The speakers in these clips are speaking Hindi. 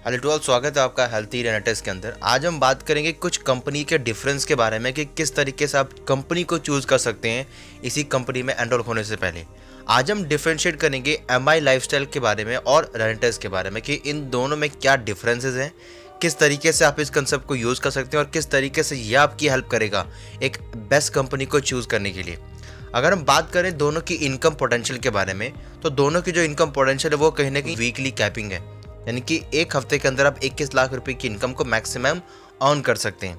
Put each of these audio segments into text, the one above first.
हेलो टू ऑल, स्वागत है आपका हेल्थी रेनेटेस के अंदर। आज हम बात करेंगे कुछ कंपनी के डिफरेंस के बारे में कि किस तरीके से आप कंपनी को चूज़ कर सकते हैं इसी कंपनी में एनरोल होने से पहले। आज हम डिफ्रेंशिएट करेंगे एमआई लाइफस्टाइल के बारे में और रेनेटेस के बारे में कि इन दोनों में क्या डिफरेंसेस हैं, किस तरीके से आप इस कंसेप्ट को यूज़ कर सकते हैं और किस तरीके से यह आपकी हेल्प करेगा एक बेस्ट कंपनी को चूज़ करने के लिए। अगर हम बात करें दोनों की इनकम पोटेंशियल के बारे में, तो दोनों की जो इनकम पोटेंशियल है वो कहीं ना कहीं वीकली कैपिंग है, यानी कि एक हफ्ते के अंदर आप 21 लाख रुपए की इनकम को मैक्सिमम अर्न कर सकते हैं।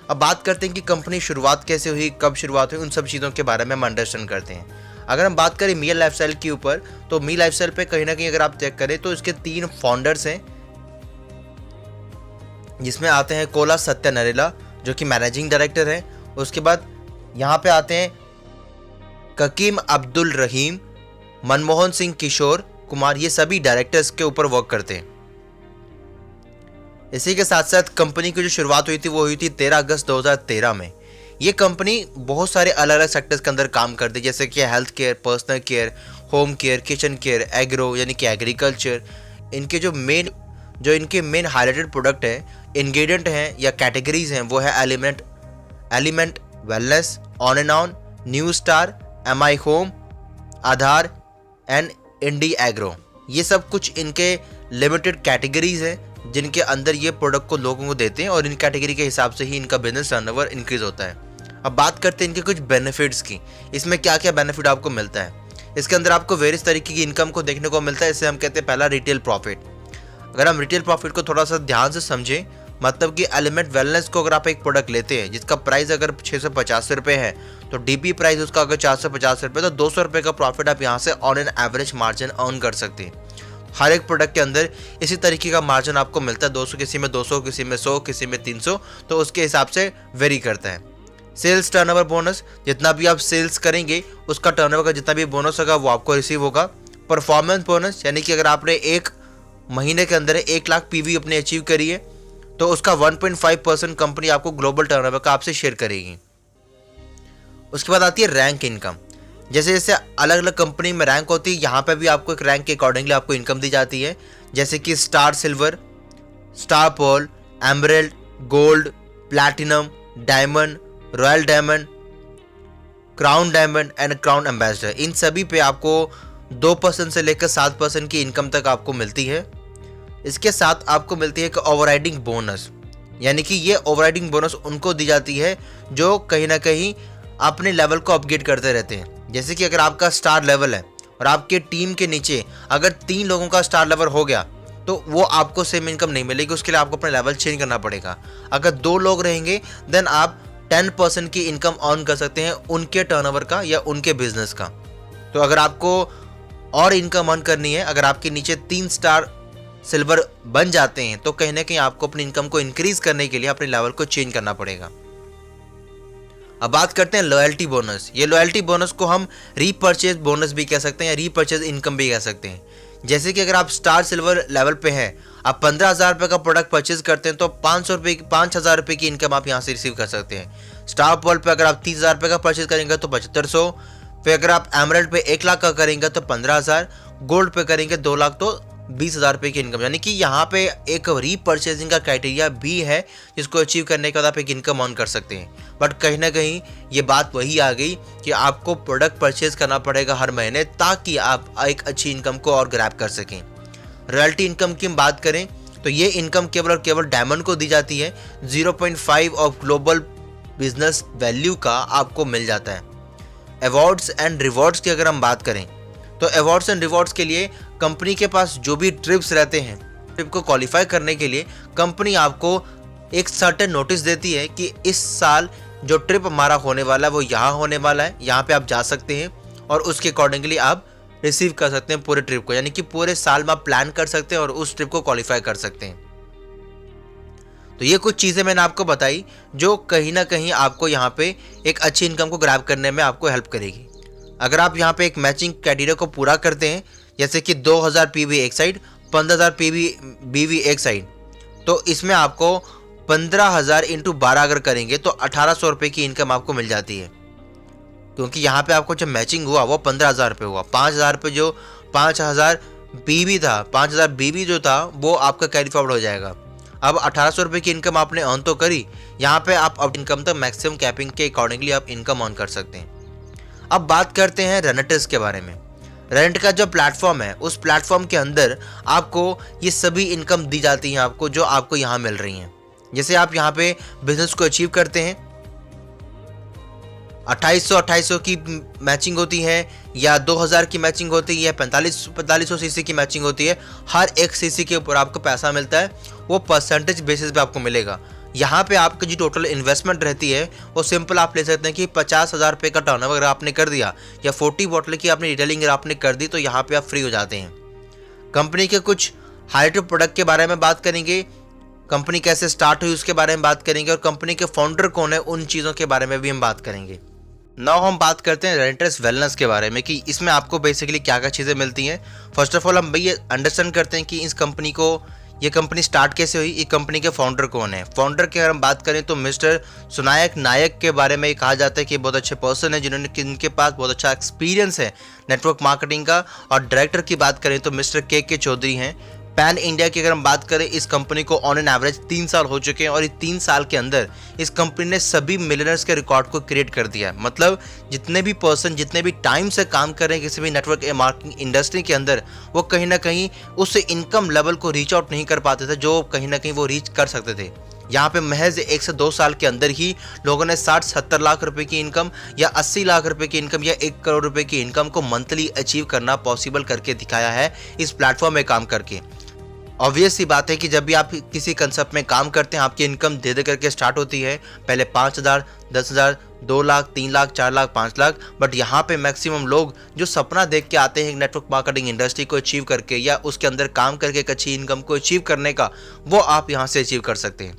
अब बात करते हैं कि कंपनी शुरुआत कैसे हुई, कब शुरुआत हुई, उन सब चीज़ों के बारे में हम अंडरस्टैंड करते हैं। अगर हम बात करें मी लाइफस्टाइल के ऊपर, तो मी लाइफस्टाइल पे कहीं ना कहीं अगर आप चेक करें तो इसके 3 फाउंडर्स हैं, जिसमें आते हैं कोला सत्या नरेला जो कि मैनेजिंग डायरेक्टर है। उसके बाद यहाँ पे आते हैं ककीम अब्दुल रहीम, मनमोहन सिंह, किशोर कुमार, ये सभी डायरेक्टर्स के ऊपर वर्क करते हैं। इसी के साथ साथ कंपनी की जो शुरुआत हुई थी वो हुई थी 13 अगस्त 2013 में। ये कंपनी बहुत सारे अलग अलग सेक्टर्स के अंदर काम करती है, जैसे कि health care, personal care, home care, kitchen care, agro यानी कि एग्रीकल्चर। इनके जो मेन हाईलाइटेड प्रोडक्ट है, इंग्रेडिएंट हैं या कैटेगरीज हैं, वो है element wellness, on and on, new star, MI home, Aadhaar and Indi agro. ये सब कुछ इनके लिमिटेड कैटेगरीज हैं जिनके अंदर ये प्रोडक्ट को लोगों को देते हैं और इन कैटेगरी के हिसाब से ही इनका बिजनेस टर्नओवर इंक्रीज होता है। अब बात करते हैं इनके कुछ बेनिफिट्स की। इसमें क्या क्या बेनिफिट आपको मिलता है। इसके अंदर आपको वेरियस तरीके की इनकम को देखने को मिलता है। इसे हम कहते हैं पहला रिटेल प्रॉफिट। अगर हम रिटेल प्रॉफिट को थोड़ा सा ध्यान से समझें, मतलब कि एलिमेंट वेलनेस को अगर आप एक प्रोडक्ट लेते हैं जिसका प्राइस अगर 650 रुपये है, तो डीपी प्राइस उसका अगर 450 रुपये, तो 200 रुपये का प्रॉफिट आप यहाँ से on an average margin earn कर सकते हैं। हर एक प्रोडक्ट के अंदर इसी तरीके का मार्जिन आपको मिलता है। 200, किसी में 200, किसी में 100, किसी में 300, तो उसके हिसाब से वेरी करता है। सेल्स टर्नओवर बोनस, जितना भी आप सेल्स करेंगे उसका टर्नओवर का जितना भी बोनस होगा वो आपको रिसीव होगा। परफॉर्मेंस बोनस, यानी कि अगर आपने एक महीने के अंदर 1 लाख पीवी अपने अचीव करी है, तो उसका 1.5% कंपनी आपको ग्लोबल टर्नओवर का आपसे शेयर करेगी। उसके बाद आती है रैंक इनकम। जैसे जैसे अलग अलग कंपनी में रैंक होती है, यहाँ पे भी आपको एक रैंक के अकॉर्डिंगली आपको इनकम दी जाती है, जैसे कि star silver, star pearl, emerald, gold, platinum, diamond, royal diamond, crown diamond and crown ambassador. इन सभी पे आपको 2% से लेकर 7% की इनकम तक आपको मिलती है। इसके साथ आपको मिलती है एक ओवरराइडिंग बोनस, यानी कि ये ओवरराइडिंग बोनस उनको दी जाती है जो कहीं ना कहीं अपने लेवल को अपग्रेड करते रहते हैं। जैसे कि अगर आपका स्टार लेवल है और आपके टीम के नीचे अगर 3 लोगों का स्टार लेवल हो गया, तो वो आपको सेम इनकम नहीं मिलेगी, उसके लिए आपको अपना लेवल चेंज करना पड़ेगा। अगर 2 लोग रहेंगे देन आप 10% की इनकम अर्न कर सकते हैं उनके टर्नओवर का या उनके बिजनेस का। तो अगर आपको और इनकम अर्न करनी है, अगर आपके नीचे 3 स्टार सिल्वर बन जाते हैं, तो कहीं ना कहीं आपको अपनी इनकम को इंक्रीज करने के लिए अपने लेवल को चेंज करना पड़ेगा। अब बात करते हैं लॉयल्टी बोनस। ये लॉयल्टी बोनस को हम रीपरचेज बोनस भी कह सकते हैं या रीपरचेज इनकम भी कह सकते हैं। जैसे कि अगर आप स्टार सिल्वर लेवल पे हैं, आप 15,000 रुपये का प्रोडक्ट परचेज करते हैं, तो 5,000 रुपये की इनकम आप यहाँ से रिसीव कर सकते हैं। स्टार पर्ल पे अगर आप 30,000 रुपये का परचेज करेंगे तो 7,500, फिर अगर आप एमरल्ड पे 1 लाख का करेंगे तो 15,000, गोल्ड पे करेंगे 2 लाख तो 20,000 रुपये की इनकम। यानी कि यहाँ पे एक रीपरचेजिंग का क्राइटेरिया भी है जिसको अचीव करने के बाद आप एक इनकम अर्न कर सकते हैं। बट कहीं ना कहीं ये बात वही आ गई कि आपको प्रोडक्ट परचेज करना पड़ेगा हर महीने, ताकि आप एक अच्छी इनकम को और ग्रैब कर सकें। रॉयल्टी इनकम की हम बात करें तो ये इनकम केवल और केवल डायमंड को दी जाती है। 0.5 ऑफ ग्लोबल बिजनेस वैल्यू का आपको मिल जाता है। अवार्ड्स एंड रिवॉर्ड्स की अगर हम बात करें, तो अवार्ड्स एंड रिवॉर्ड्स के लिए कंपनी के पास जो भी ट्रिप्स रहते हैं, ट्रिप को क्वालिफाई करने के लिए कंपनी आपको एक सर्टेन नोटिस देती है कि इस साल जो ट्रिप हमारा होने वाला है वो यहाँ होने वाला है, यहाँ पे आप जा सकते हैं और उसके अकॉर्डिंगली आप रिसीव कर सकते हैं पूरे ट्रिप को, यानी कि पूरे साल में आप प्लान कर सकते हैं और उस ट्रिप को क्वालिफाई कर सकते हैं। तो ये कुछ चीज़ें मैंने आपको बताई जो कहीं ना कहीं आपको यहाँ पे एक अच्छी इनकम को ग्रैब करने में आपको हेल्प करेगी। अगर आप यहाँ पे एक मैचिंग क्राइटेरिया को पूरा करते हैं, जैसे कि 2,000 पीवी एक साइड, 15,000 बीवी एक साइड, तो इसमें आपको 15,000 इंटू 12 अगर करेंगे तो 1,800 रुपये की इनकम आपको मिल जाती है। क्योंकि यहाँ पे आपको जब मैचिंग हुआ वो 15,000 रुपये हुआ, 5,000 रुपये जो 5,000 बीबी था, 5,000 बीबी जो था वो आपका कैरी फॉरवर्ड हो जाएगा। अब 1,800 रुपये की इनकम आपने अर्न तो करी, यहाँ पे आप अब इनकम तक मैक्सिमम कैपिंग के अकॉर्डिंगली आप इनकम अर्न कर सकते हैं। अब बात करते हैं रेनेटर्स के बारे में। रेंट का जो प्लेटफॉर्म है, उस प्लेटफॉर्म के अंदर आपको ये सभी इनकम दी जाती हैं आपको, जो आपको यहाँ मिल रही हैं। जैसे आप यहाँ पे बिजनेस को अचीव करते हैं, 2800 की मैचिंग होती है, या 2000 की मैचिंग होती है, या 4500 सीसी की मैचिंग होती है। हर एक सीसी के ऊपर आपको पैसा मिलता है, वो परसेंटेज बेसिस पे आपको मिलेगा। यहाँ पे आपकी जो टोटल इन्वेस्टमेंट रहती है वो सिंपल आप ले सकते हैं कि 50,000 रुपये का टर्नओवर अगर आपने कर दिया, या 40 बॉटल की आपने रिटेलिंग अगर आपने कर दी, तो यहाँ पे आप फ्री हो जाते हैं। कंपनी के कुछ हाईलाइटेड प्रोडक्ट के बारे में बात करेंगे, कंपनी कैसे स्टार्ट हुई उसके बारे में बात करेंगे, और कंपनी के फाउंडर कौन है उन चीज़ों के बारे में भी हम बात करेंगे। नाउ हम बात करते हैं रेंटर्स वेलनेस के बारे में, कि इसमें आपको बेसिकली क्या क्या चीज़ें मिलती हैं। फर्स्ट ऑफ ऑल हम भाई ये अंडरस्टैंड करते हैं कि इस कंपनी को, ये कंपनी स्टार्ट कैसे हुई, ये कंपनी के फाउंडर कौन है। फाउंडर की अगर हम बात करें तो मिस्टर सुनायक नायक के बारे में कहा जाता है कि बहुत अच्छे पर्सन है, जिनके पास बहुत अच्छा एक्सपीरियंस है नेटवर्क मार्केटिंग का। और डायरेक्टर की बात करें तो मिस्टर के चौधरी हैं। पैन इंडिया की अगर हम बात करें, इस कंपनी को ऑन एन एवरेज 3 साल हो चुके हैं, और ये 3 साल के अंदर इस कंपनी ने सभी मिलियनर्स के रिकॉर्ड को क्रिएट कर दिया है। मतलब जितने भी पर्सन जितने भी टाइम से काम कर रहे हैं किसी भी नेटवर्क मार्केटिंग इंडस्ट्री के अंदर, वो कहीं ना कहीं उस इनकम लेवल को रीच आउट नहीं कर पाते थे जो कहीं ना कहीं वो रीच कर सकते थे। यहाँ पे महज 1 से 2 साल के अंदर ही लोगों ने 60-70 लाख रुपए की इनकम, या 80 लाख रुपए की इनकम, या 1 करोड़ रुपए की इनकम को मंथली अचीव करना पॉसिबल करके दिखाया है इस प्लेटफॉर्म में काम करके। ऑब्वियस सी बात है कि जब भी आप किसी कंसेप्ट में काम करते हैं, आपकी इनकम धीरे धीरे करके स्टार्ट होती है। पहले 5,000, 10,000, 2 लाख, 3 लाख, 4 लाख, 5 लाख, बट यहाँ पे मैक्सिमम लोग जो सपना देख के आते हैं नेटवर्क मार्केटिंग इंडस्ट्री को अचीव करके, या उसके अंदर काम करके एक अच्छी इनकम को अचीव करने का, वो आप यहाँ से अचीव कर सकते हैं।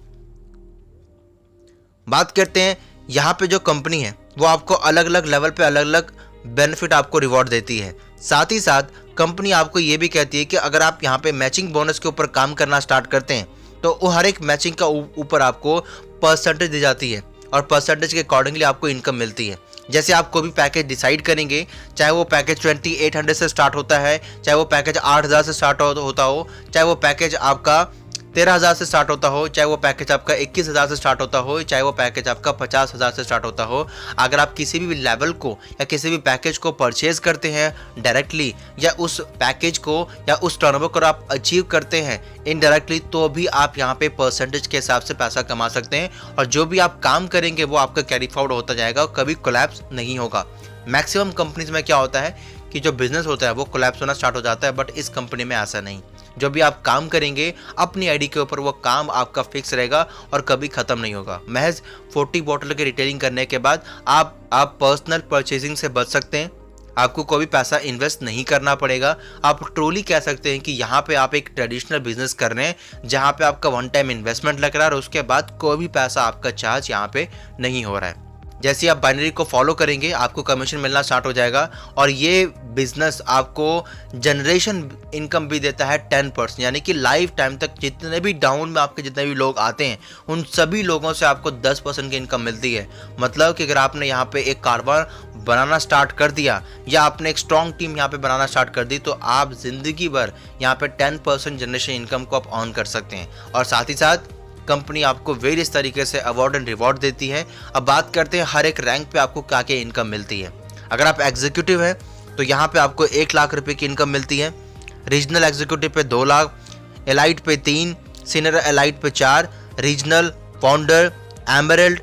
बात करते हैं यहाँ पे जो कंपनी है वो आपको अलग अलग लेवल पे अलग अलग बेनिफिट आपको रिवॉर्ड देती है। साथ ही साथ कंपनी आपको ये भी कहती है कि अगर आप यहाँ पे मैचिंग बोनस के ऊपर काम करना स्टार्ट करते हैं, तो वो हर एक मैचिंग का ऊपर आपको परसेंटेज दी जाती है, और परसेंटेज के अकॉर्डिंगली आपको इनकम मिलती है। जैसे आप कोई भी पैकेज डिसाइड करेंगे, चाहे वो पैकेज 2800 से स्टार्ट होता है, चाहे वो पैकेज 8,000 से स्टार्ट होता हो, चाहे वो पैकेज आपका 13,000 से स्टार्ट होता हो, चाहे वो पैकेज आपका 21,000 से स्टार्ट होता हो, चाहे वो पैकेज आपका 50,000 से स्टार्ट होता हो। अगर आप किसी भी लेवल को या किसी भी पैकेज को परचेज करते हैं डायरेक्टली, या उस पैकेज को या उस टर्नओवर को आप अचीव करते हैं इनडायरेक्टली, तो भी आप यहाँ पे परसेंटेज के हिसाब से पैसा कमा सकते हैं। और जो भी आप काम करेंगे वो आपका कैरी फॉरवर्ड होता जाएगा और कभी कोलैप्स नहीं होगा। मैक्सिमम कंपनीज में क्या होता है कि जो बिजनेस होता है वो कोलैप्स होना स्टार्ट हो जाता है, बट इस कंपनी में ऐसा नहीं। जो भी आप काम करेंगे अपनी आईडी के ऊपर, वो काम आपका फिक्स रहेगा और कभी ख़त्म नहीं होगा। महज 40 बॉटल की रिटेलिंग करने के बाद आप पर्सनल परचेजिंग से बच सकते हैं। आपको कोई भी पैसा इन्वेस्ट नहीं करना पड़ेगा। आप ट्रूली कह सकते हैं कि यहाँ पे आप एक ट्रेडिशनल बिजनेस कर रहे हैं, जहाँ पे आपका वन टाइम इन्वेस्टमेंट लग रहा है और उसके बाद कोई भी पैसा आपका चार्ज यहाँ पे नहीं हो रहा है। जैसे आप बाइनरी को फॉलो करेंगे आपको कमीशन मिलना स्टार्ट हो जाएगा, और ये बिजनेस आपको जनरेशन इनकम भी देता है 10%, यानी कि लाइफ टाइम तक जितने भी डाउन में आपके जितने भी लोग आते हैं उन सभी लोगों से आपको 10% की इनकम मिलती है। मतलब कि अगर आपने यहाँ पे एक कारबार बनाना स्टार्ट कर दिया, या आपने एक स्ट्रॉन्ग टीम यहाँ पे बनाना स्टार्ट कर दी, तो आप जिंदगी भर यहाँ पे 10% जनरेशन इनकम को आप ऑन कर सकते हैं। और साथ ही साथ कंपनी आपको वेरियस तरीके से अवार्ड एंड रिवॉर्ड देती है। अब बात करते हैं हर एक रैंक पे आपको क्या क्या इनकम मिलती है। अगर आप एग्जीक्यूटिव हैं तो यहाँ पे आपको 1 लाख रुपए की इनकम मिलती है, रीजनल एग्जीक्यूटिव पे 2 लाख, एलाइट पे 3, सीनियर एलाइट पे 4, regional, founder, emerald,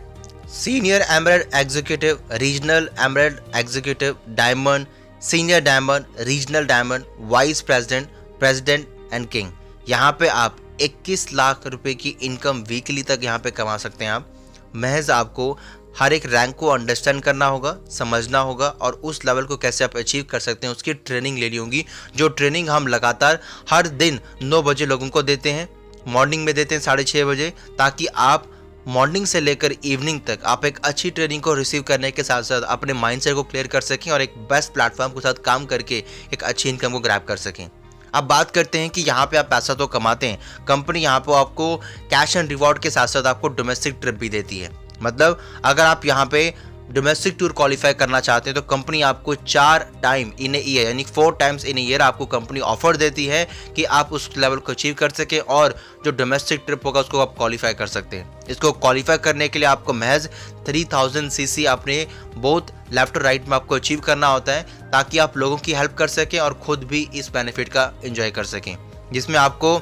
senior emerald executive, regional emerald executive, diamond, senior diamond, regional diamond, vice president, president and king. यहाँ पे आप 21 लाख रुपए की इनकम वीकली तक यहाँ पे कमा सकते हैं। आप महज आपको हर एक रैंक को अंडरस्टैंड करना होगा, समझना होगा, और उस लेवल को कैसे आप अचीव कर सकते हैं उसकी ट्रेनिंग लेनी होगी। जो ट्रेनिंग हम लगातार हर दिन 9 बजे लोगों को देते हैं, मॉर्निंग में देते हैं 6:30 बजे, ताकि आप मॉर्निंग से लेकर इवनिंग तक आप एक अच्छी ट्रेनिंग को रिसीव करने के साथ साथ अपने माइंडसेट को क्लियर कर सकें और एक बेस्ट प्लेटफॉर्म के साथ काम करके एक अच्छी इनकम को ग्रैब कर सकें। अब बात करते हैं कि यहाँ पे आप पैसा तो कमाते हैं, कंपनी यहाँ पे आपको कैश एंड रिवॉर्ड के साथ साथ आपको डोमेस्टिक ट्रिप भी देती है। मतलब अगर आप यहाँ पे डोमेस्टिक टूर क्वालिफाई करना चाहते हैं तो कंपनी आपको 4 टाइम इन ए ईयर यानी 4 टाइम्स इन ए ईयर आपको कंपनी ऑफर देती है कि आप उस लेवल को अचीव कर सकें और जो डोमेस्टिक ट्रिप होगा उसको आप क्वालिफाई कर सकते हैं। इसको क्वालिफाई करने के लिए आपको महज 3000 सीसी अपने बोथ लेफ्ट और राइट में आपको अचीव करना होता है ताकि आप लोगों की हेल्प कर सकें और खुद भी इस बेनिफिट का एंजॉय कर सकें, जिसमें आपको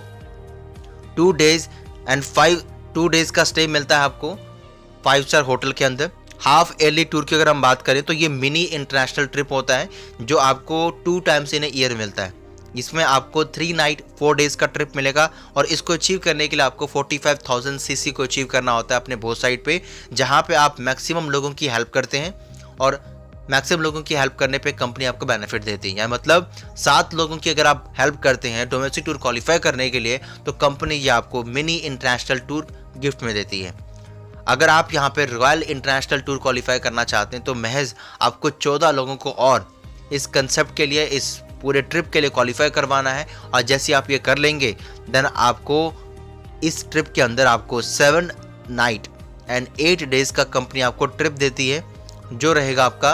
2 डेज का स्टे मिलता है आपको 5 स्टार होटल के अंदर। हाफ ईयरली टूर की अगर हम बात करें तो ये मिनी इंटरनेशनल ट्रिप होता है जो आपको 2 टाइम्स इन ए ईयर मिलता है। इसमें आपको 3 नाइट 4 डेज का ट्रिप मिलेगा और इसको अचीव करने के लिए आपको 45,000 सीसी को अचीव करना होता है अपने बोथ साइड पे, जहाँ पे आप मैक्सिमम लोगों की हेल्प करते हैं और मैक्सिमम लोगों की हेल्प करने पे कंपनी आपको बेनिफिट देती है। यानी मतलब 7 लोगों की अगर आप हेल्प करते हैं डोमेस्टिक टूर क्वालिफाई करने के लिए तो कंपनी ये आपको मिनी इंटरनेशनल टूर गिफ्ट में देती है। अगर आप यहाँ पे रॉयल इंटरनेशनल टूर क्वालिफाई करना चाहते हैं तो महज आपको 14 लोगों को और इस कंसेप्ट के लिए, इस पूरे ट्रिप के लिए क्वालिफाई करवाना है और जैसे आप ये कर लेंगे देन आपको इस ट्रिप के अंदर आपको 7 नाइट एंड 8 डेज का कंपनी आपको ट्रिप देती है जो रहेगा आपका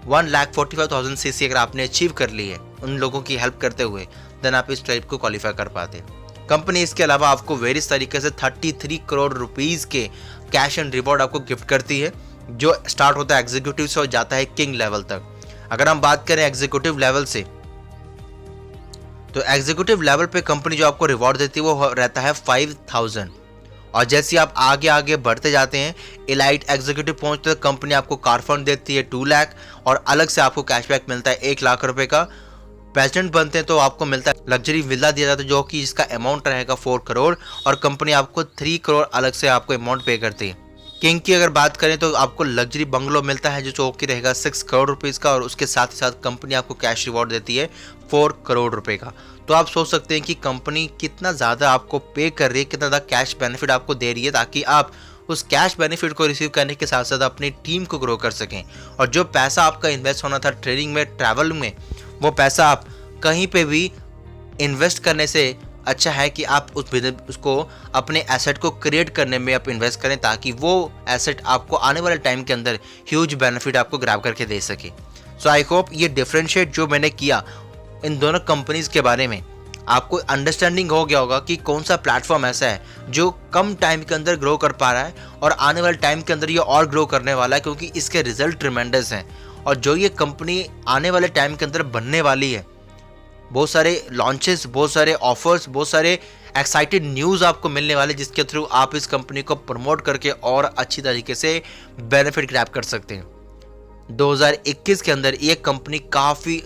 1,45,000 सीसी अगर आपने अचीव कर ली है उन लोगों की हेल्प करते हुए देन आप इस ट्रिप को क्वालिफाई कर पाते हैं। कंपनी इसके अलावा आपको वेरियस तरीके से 33 करोड़ रुपीस के कैश एंड रिवॉर्ड आपको गिफ्ट करती है जो स्टार्ट होता है एग्जीक्यूटिव से और जाता है किंग लेवल तक। अगर हम बात करें एग्जीक्यूटिव लेवल से तो एग्जीक्यूटिव लेवल पे कंपनी जो आपको रिवॉर्ड देती है वो रहता है 5,000 और जैसे आप आगे आगे बढ़ते जाते हैं एलाइट एग्जीक्यूटिव पहुंचते हैं कंपनी आपको कार फंड देती है 2 लाख और अलग से आपको कैशबैक मिलता है 1 लाख रुपए का। प्रेसिडेंट बनते हैं तो आपको मिलता है लग्जरी विला दिया जाता है जो कि इसका अमाउंट रहेगा 4 करोड़ और कंपनी आपको 3 करोड़ अलग से आपको अमाउंट पे करती है। किंग की अगर बात करें तो आपको लग्जरी बंगलो मिलता है जो कि रहेगा 6 करोड़ रुपीज़ का और उसके साथ ही साथ कंपनी आपको कैश रिवॉर्ड देती है 4 करोड़ रुपए का। तो आप सोच सकते हैं कि कंपनी कितना ज़्यादा आपको पे कर रही है, कितना ज़्यादा कैश बेनिफिट आपको दे रही है ताकि आप उस कैश बेनिफिट को रिसीव करने के साथ साथ अपनी टीम को ग्रो कर सकें और जो पैसा आपका इन्वेस्ट होना था ट्रेडिंग में, ट्रैवल में, वो पैसा आप कहीं पे भी इन्वेस्ट करने से अच्छा है कि आप उसको अपने एसेट को क्रिएट करने में आप इन्वेस्ट करें ताकि वो एसेट आपको आने वाले टाइम के अंदर ह्यूज बेनिफिट आपको ग्रैब करके दे सके। सो आई होप ये डिफरेंशिएट जो मैंने किया इन दोनों कंपनीज के बारे में आपको अंडरस्टैंडिंग हो गया होगा कि कौन सा प्लेटफॉर्म ऐसा है जो कम टाइम के अंदर ग्रो कर पा रहा है और आने वाले टाइम के अंदर ये और ग्रो करने वाला है क्योंकि इसके रिजल्ट ट्रिमेंडस हैं और जो ये कंपनी आने वाले टाइम के अंदर बनने वाली है, बहुत सारे लॉन्चेस, बहुत सारे ऑफर्स, बहुत सारे एक्साइटेड न्यूज़ आपको मिलने वाले जिसके थ्रू आप इस कंपनी को प्रमोट करके और अच्छी तरीके से बेनिफिट ग्रैब कर सकते हैं। 2021 के अंदर ये कंपनी काफ़ी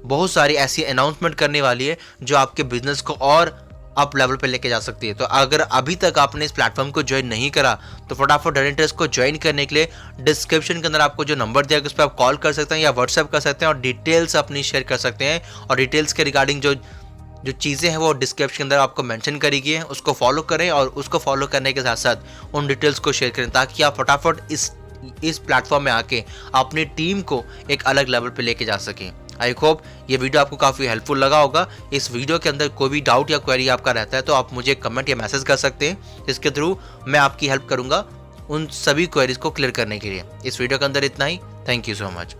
बहुत सारी ऐसी अनाउंसमेंट करने वाली है जो आपके बिजनेस को और अप लेवल पे लेके जा सकती है। तो अगर अभी तक आपने इस प्लेटफॉर्म को ज्वाइन नहीं करा तो फटाफट डेनिटर्स को ज्वाइन करने के लिए डिस्क्रिप्शन के अंदर आपको जो नंबर दिया गया उस पर आप कॉल कर सकते हैं या व्हाट्सएप कर सकते हैं और डिटेल्स अपनी शेयर कर सकते हैं और डिटेल्स के रिगार्डिंग जो चीज़ें हैं वो डिस्क्रिप्शन के अंदर आपको मेंशन करी गई है, उसको फॉलो करें और उसको फॉलो करने के साथ साथ उन डिटेल्स को शेयर करें ताकि आप फटाफट इस प्लेटफॉर्म में आके अपनी टीम को एक अलग लेवल पे लेके जा सकें। आई होप ये वीडियो आपको काफ़ी हेल्पफुल लगा होगा। इस वीडियो के अंदर कोई भी डाउट या क्वेरी आपका रहता है तो आप मुझे कमेंट या मैसेज कर सकते हैं जिसके थ्रू मैं आपकी हेल्प करूंगा उन सभी क्वेरीज को क्लियर करने के लिए। इस वीडियो के अंदर इतना ही। Thank you so much.